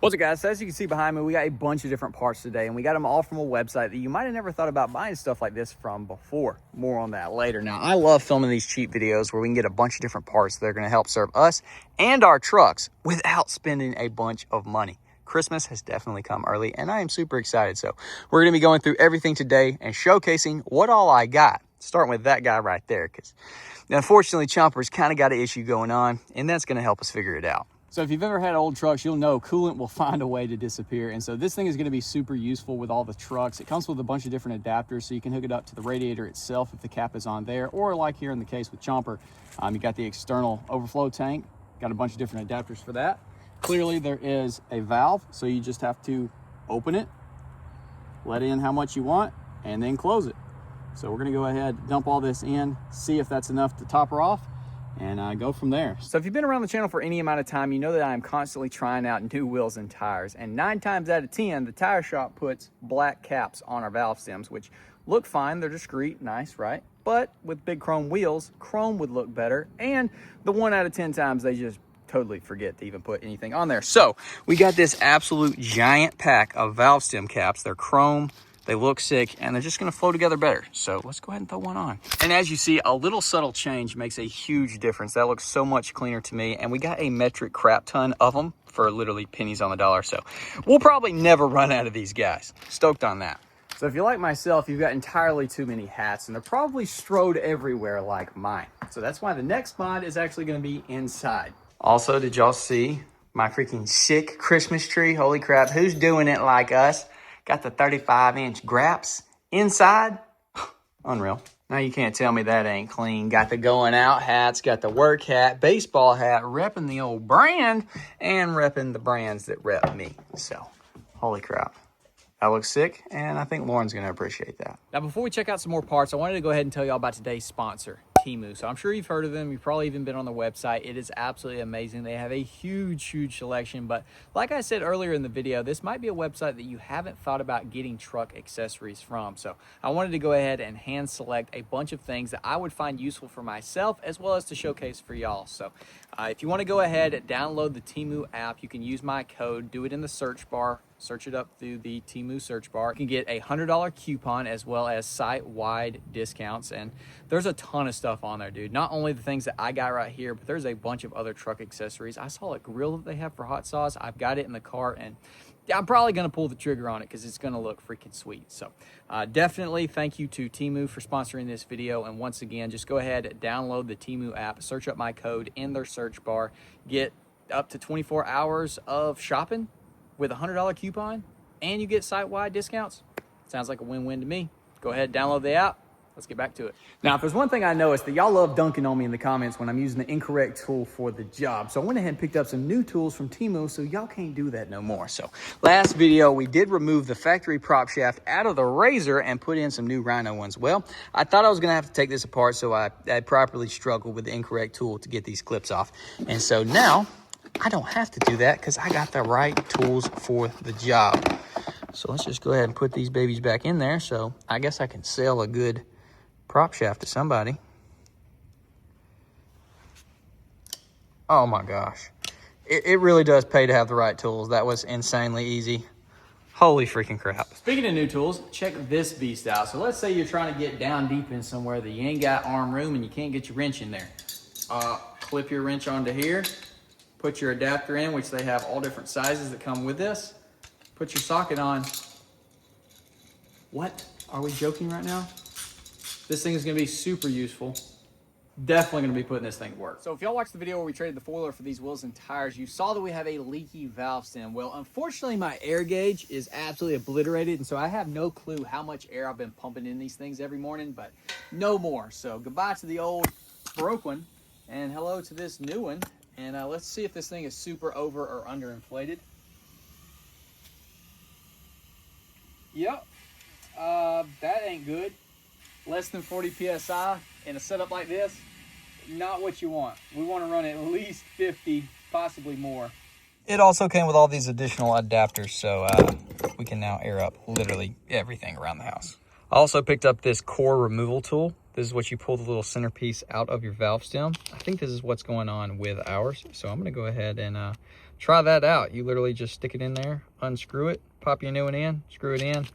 What's up, guys? So as you can see behind me, we got a bunch of different parts today, and we got them all from a website that you might have never thought about buying stuff like this from before. More on that later. Now, I love filming these cheap videos where we can get a bunch of different parts that are going to help serve us and our trucks without spending a bunch of money. Christmas has definitely come early, and I am super excited. So we're going to be going through everything today and showcasing what all I got. Starting with that guy right there, because unfortunately, Chomper's kind of got an issue going on, and that's going to help us figure it out. So if you've ever had old trucks, you'll know coolant will find a way to disappear. And so this thing is going to be super useful with all the trucks. It comes with a bunch of different adapters, so you can hook it up to the radiator itself if the cap is on there, or like here in the case with Chomper, you got the external overflow tank, got a bunch of different adapters for that. Clearly there is a valve, so you just have to open it, let in how much you want, and then close it. So we're going to go ahead, dump all this in, see if that's enough to top her off, and go from there. So if you've been around the channel for any amount of time, you know that I'm constantly trying out new wheels and tires. And 9 times out of 10, the tire shop puts black caps on our valve stems, which look fine. They're discreet, nice, right? But with big chrome wheels, chrome would look better. And the 1 out of 10 times, they just totally forget to even put anything on there. So we got this absolute giant pack of valve stem caps. They're chrome. They look sick, and they're just going to flow together better. So let's go ahead and throw one on. And as you see, a little subtle change makes a huge difference. That looks so much cleaner to me. And we got a metric crap ton of them for literally pennies on the dollar. So we'll probably never run out of these guys. Stoked on that. So if you're like myself, you've got entirely too many hats, and they're probably strode everywhere like mine. So that's why the next mod is actually going to be inside. Also, did y'all see my freaking sick Christmas tree? Holy crap, who's doing it like us? Got the 35-inch graps inside. Unreal. Now you can't tell me that ain't clean. Got the going out hats, got the work hat, baseball hat, repping the old brand, and repping the brands that rep me. So, holy crap. That looks sick, and I think Lauren's going to appreciate that. Now, before we check out some more parts, I wanted to go ahead and tell y'all about today's sponsor, Temu. So I'm sure you've heard of them. You've probably even been on the website. It is absolutely amazing. They have a huge selection. But like I said earlier in the video, this might be a website that you haven't thought about getting truck accessories from. So I wanted to go ahead and hand select a bunch of things that I would find useful for myself, as well as to showcase for y'all. So if you want to go ahead and download the Temu app, you can use my code, do it in the search bar. Search it up through the Temu search bar. You can get a $100 coupon as well as site-wide discounts. And there's a ton of stuff on there, dude. Not only the things that I got right here, but there's a bunch of other truck accessories. I saw a grill that they have for hot sauce. I've got it in the cart, and I'm probably going to pull the trigger on it because it's going to look freaking sweet. So definitely thank you to Temu for sponsoring this video. And once again, just go ahead and download the Temu app. Search up my code in their search bar. Get up to 24 hours of shopping with a $100 coupon, and you get site-wide discounts. Sounds like a win-win to me. Go ahead, download the app. Let's get back to it. Now, if there's one thing I noticed, that y'all love dunking on me in the comments when I'm using the incorrect tool for the job. So I went ahead and picked up some new tools from Temu, so y'all can't do that no more. So last video, we did remove the factory prop shaft out of the Razor and put in some new Rhino ones. Well, I thought I was gonna have to take this apart, so I properly struggled with the incorrect tool to get these clips off. And so now, I don't have to do that because I got the right tools for the job. So let's just go ahead and put these babies back in there. So I guess I can sell a good prop shaft to somebody. Oh my gosh. It really does pay to have the right tools. That was insanely easy. Holy freaking crap. Speaking of new tools, check this beast out. So let's say you're trying to get down deep in somewhere that you ain't got arm room and you can't get your wrench in there. Clip your wrench onto here. Put your adapter in, which they have all different sizes that come with this. Put your socket on. What? Are we joking right now? This thing is going to be super useful. Definitely going to be putting this thing to work. So if y'all watched the video where we traded the foiler for these wheels and tires, you saw that we have a leaky valve stem. Well, unfortunately, my air gauge is absolutely obliterated, and so I have no clue how much air I've been pumping in these things every morning, but no more. So goodbye to the old broke one, and hello to this new one. And let's see if this thing is super over or under inflated. Yep, that ain't good. Less than 40 PSI in a setup like this, not what you want. We want to run at least 50, possibly more. It also came with all these additional adapters, so we can now air up literally everything around the house. I also picked up this core removal tool. This is what you pull the little centerpiece out of your valve stem. I think this is what's going on with ours. So I'm gonna go ahead and try that out. You literally just stick it in there, unscrew it, pop your new one in, screw it in.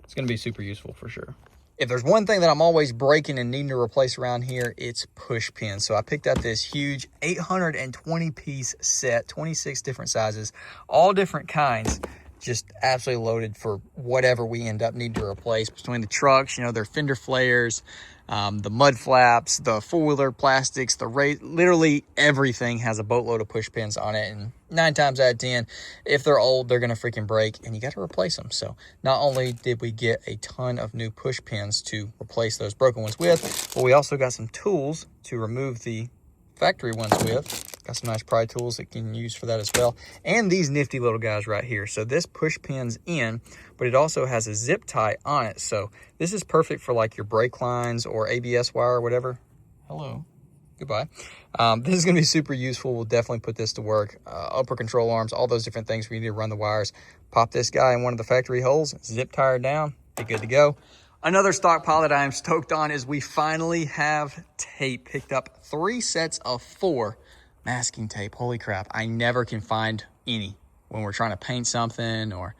It's going to be super useful for sure. If there's one thing that I'm always breaking and needing to replace around here, it's push pins. So I picked up this huge 820 piece set, 26 different sizes, all different kinds, just absolutely loaded for whatever we end up needing to replace between the trucks, you know, their fender flares, the mud flaps, the four-wheeler plastics, literally everything has a boatload of push pins on it. And 9 times out of 10, if they're old, they're gonna freaking break and you got to replace them. So not only did we get a ton of new push pins to replace those broken ones with, but we also got some tools to remove the factory ones with. Got some nice pry tools that can use for that as well. And these nifty little guys right here. So this push pins in, but it also has a zip tie on it. So this is perfect for like your brake lines or ABS wire or whatever. Hello, goodbye. This is gonna be super useful. We'll definitely put this to work. Upper control arms, all those different things we need to run the wires. Pop this guy in one of the factory holes, zip tie her down, be good to go. Another stockpile that I am stoked on is we finally have tape. Picked up 3 sets of 4 masking tape. Holy crap, I never can find any when we're trying to paint something or,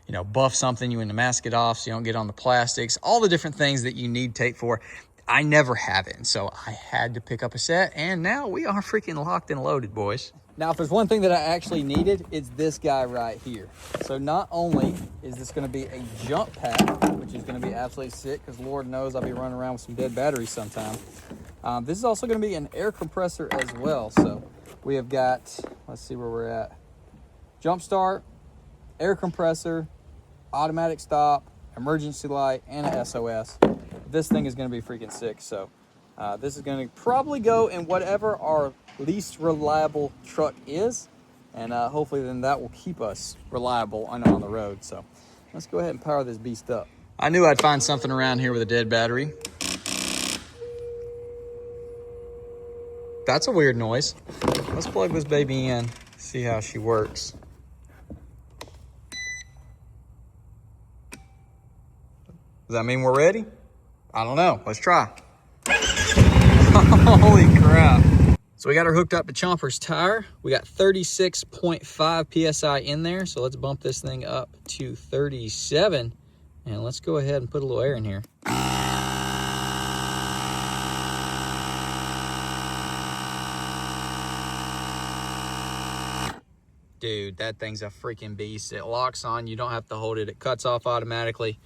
you know, buff something. You want to mask it off so you don't get on the plastics, all the different things that you need tape for. I never have it, and so I had to pick up a set, and now we are freaking locked and loaded, boys. Now, if there's one thing that I actually needed, it's this guy right here. So not only is this gonna be a jump pad, which is gonna be absolutely sick, because Lord knows I'll be running around with some dead batteries sometime. This is also gonna be an air compressor as well. So we have got, let's see where we're at. Jump start, air compressor, automatic stop, emergency light, and a SOS. This thing is gonna be freaking sick. So this is gonna probably go in whatever our least reliable truck is. And hopefully then that will keep us reliable on the road. So let's go ahead and power this beast up. I knew I'd find something around here with a dead battery. That's a weird noise. Let's plug this baby in, see how she works. Does that mean we're ready? I don't know, let's try. Holy crap. So we got her hooked up to Chomper's tire. We got 36.5 PSI in there. So let's bump this thing up to 37. And let's go ahead and put a little air in here. Dude, that thing's a freaking beast. It locks on, you don't have to hold it. It cuts off automatically.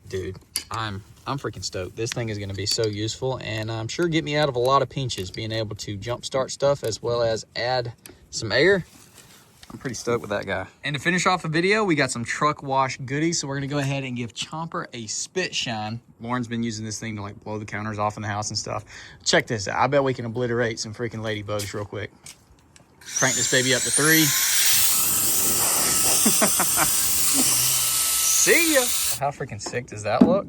Dude, I'm freaking stoked. This thing is gonna be so useful, and I'm sure get me out of a lot of pinches, being able to jump start stuff as well as add some air. I'm pretty stoked with that guy. And to finish off the video, we got some truck wash goodies. So we're gonna go ahead and give Chomper a spit shine. Lauren's been using this thing to like blow the counters off in the house and stuff. Check this out. I bet we can obliterate some freaking ladybugs real quick. Crank this baby up to 3. See ya. How freaking sick does that look?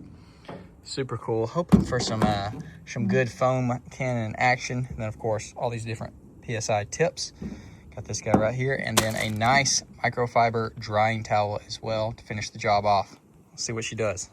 Super cool. Hoping for some good foam cannon action. And then of course, all these different PSI tips. Got this guy right here, and then a nice microfiber drying towel as well to finish the job off. Let's see what she does.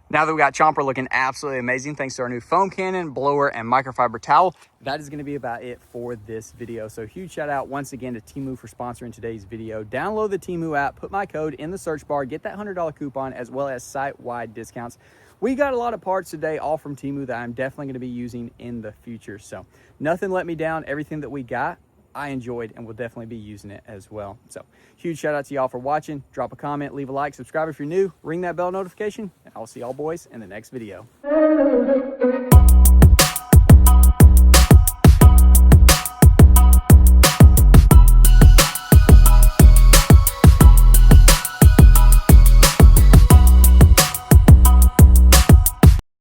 Now that we got Chomper looking absolutely amazing, thanks to our new foam cannon, blower, and microfiber towel, that is going to be about it for this video. So huge shout out once again to Temu for sponsoring today's video. Download the Temu app, put my code in the search bar, get that $100 coupon as well as site-wide discounts. We got a lot of parts today, all from Temu, that I'm definitely going to be using in the future. So nothing let me down. Everything that we got, I enjoyed, and will definitely be using it as well. So huge shout out to y'all for watching. Drop a comment, leave a like, subscribe if you're new, ring that bell notification, and I'll see y'all boys in the next video.